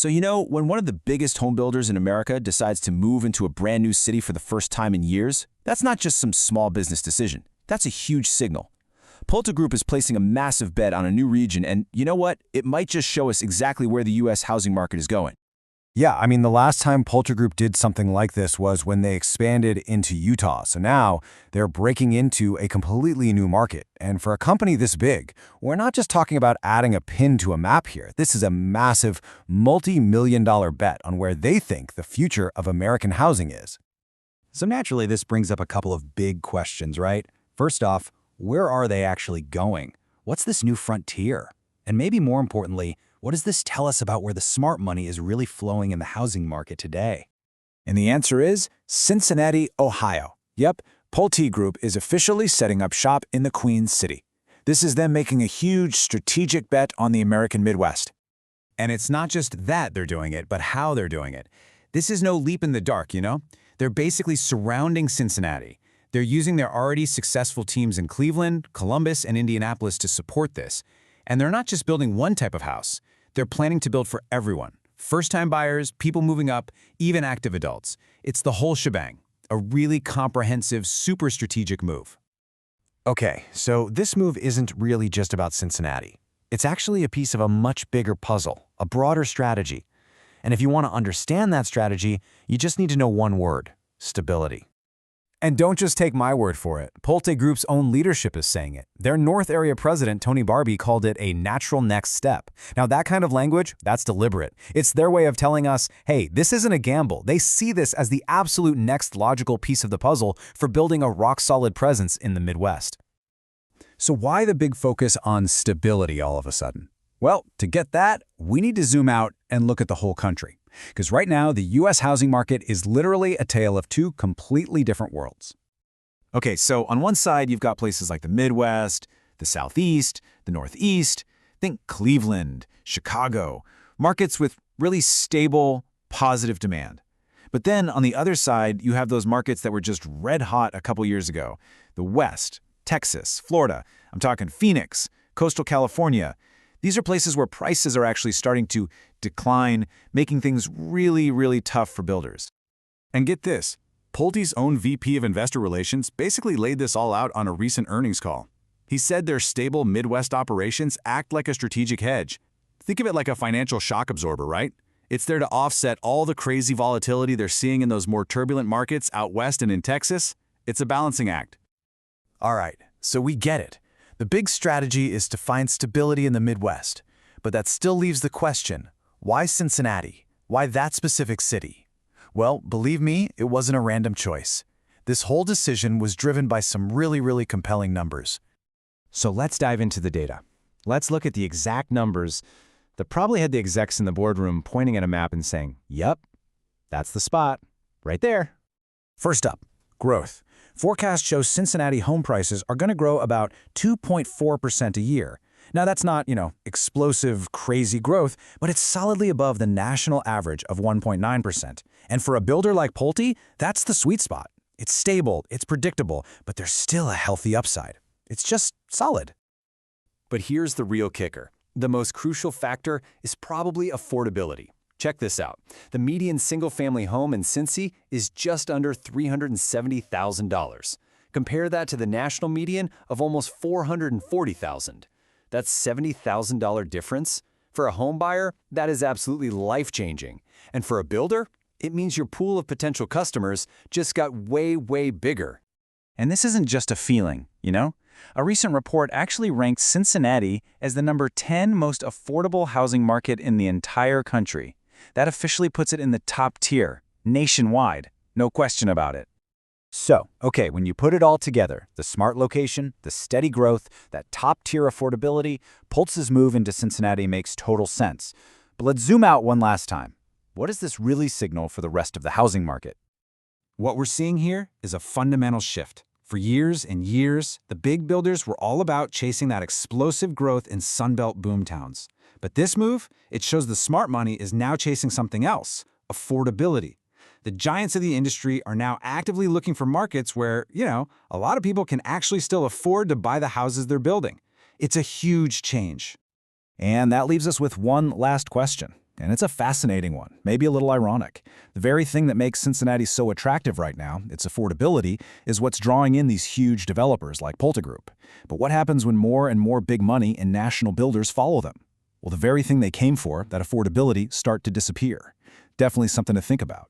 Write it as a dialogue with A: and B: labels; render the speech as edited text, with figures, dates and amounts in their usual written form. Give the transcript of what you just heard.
A: So when one of the biggest home builders in America decides to move into a brand new city for the first time in years, that's not just some small business decision. That's a huge signal. PulteGroup is placing a massive bet on a new region, and you know what? It might just show us exactly where the U.S. housing market is going.
B: Yeah, I mean, the last time PulteGroup did something like this was when they expanded into Utah. So now they're breaking into a completely new market. And for a company this big, we're not just talking about adding a pin to a map here. This is a massive multi-million-dollar bet on where they think the future of American housing is.
C: So naturally, this brings up a couple of big questions, right? First off, where are they actually going? What's this new frontier? And maybe more importantly, what does this tell us about where the smart money is really flowing in the housing market today?
D: And the answer is Cincinnati, Ohio. Yep, PulteGroup is officially setting up shop in the Queen City. This is them making a huge strategic bet on the American Midwest.
E: And it's not just that they're doing it, but how they're doing it. This is no leap in the dark, They're basically surrounding Cincinnati. They're using their already successful teams in Cleveland, Columbus, and Indianapolis to support this. And they're not just building one type of house. They're planning to build for everyone. First-time buyers, people moving up, even active adults. It's the whole shebang. A really comprehensive, super strategic move.
B: Okay, so this move isn't really just about Cincinnati. It's actually a piece of a much bigger puzzle, a broader strategy. And if you want to understand that strategy, you just need to know one word: stability.
D: And don't just take my word for it. PulteGroup's own leadership is saying it. Their North Area president, Tony Barbie, called it a natural next step. Now, that kind of language, that's deliberate. It's their way of telling us, hey, this isn't a gamble. They see this as the absolute next logical piece of the puzzle for building a rock-solid presence in the Midwest. So why the big focus on stability all of a sudden? Well, to get that, we need to zoom out and look at the whole country. Because right now, the U.S. housing market is literally a tale of two completely different worlds.
A: Okay, so on one side, you've got places like the Midwest, the Southeast, the Northeast. Think Cleveland, Chicago, markets with really stable, positive demand. But then on the other side, you have those markets that were just red hot a couple years ago. The West, Texas, Florida. I'm talking Phoenix, coastal California. These are places where prices are actually starting to decline, making things really, really tough for builders.
F: And get this, Pulte's own VP of Investor Relations basically laid this all out on a recent earnings call. He said their stable Midwest operations act like a strategic hedge. Think of it like a financial shock absorber, right? It's there to offset all the crazy volatility they're seeing in those more turbulent markets out west and in Texas. It's a balancing act.
D: All right, so we get it. The big strategy is to find stability in the Midwest. But that still leaves the question, why Cincinnati? Why that specific city? Well, believe me, it wasn't a random choice. This whole decision was driven by some really compelling numbers.
E: So let's dive into the data. Let's look at the exact numbers that probably had the execs in the boardroom pointing at a map and saying, yep, that's the spot, right there.
D: First up, growth. Forecasts show Cincinnati home prices are going to grow about 2.4% a year. Now, that's not, explosive, crazy growth, but it's solidly above the national average of 1.9%. And for a builder like Pulte, that's the sweet spot. It's stable, it's predictable, but there's still a healthy upside. It's just solid.
C: But here's the real kicker. The most crucial factor is probably affordability. Check this out. The median single-family home in Cincy is just under $370,000. Compare that to the national median of almost $440,000. That's $70,000 difference. For a home buyer, that is absolutely life-changing. And for a builder, it means your pool of potential customers just got way bigger.
A: And this isn't just a feeling, A recent report actually ranked Cincinnati as the number 10 most affordable housing market in the entire country. That officially puts it in the top tier, nationwide, no question about it.
B: So, okay, when you put it all together, the smart location, the steady growth, that top-tier affordability, Pulte's move into Cincinnati makes total sense. But let's zoom out one last time. What does this really signal for the rest of the housing market?
E: What we're seeing here is a fundamental shift. For years and years, the big builders were all about chasing that explosive growth in Sunbelt boomtowns. But this move, it shows the smart money is now chasing something else, affordability. The giants of the industry are now actively looking for markets where, a lot of people can actually still afford to buy the houses they're building. It's a huge change.
A: And that leaves us with one last question. And it's a fascinating one, maybe a little ironic. The very thing that makes Cincinnati so attractive right now, its affordability, is what's drawing in these huge developers like PulteGroup. But what happens when more and more big money and national builders follow them? Well, the very thing they came for, that affordability, start to disappear. Definitely something to think about.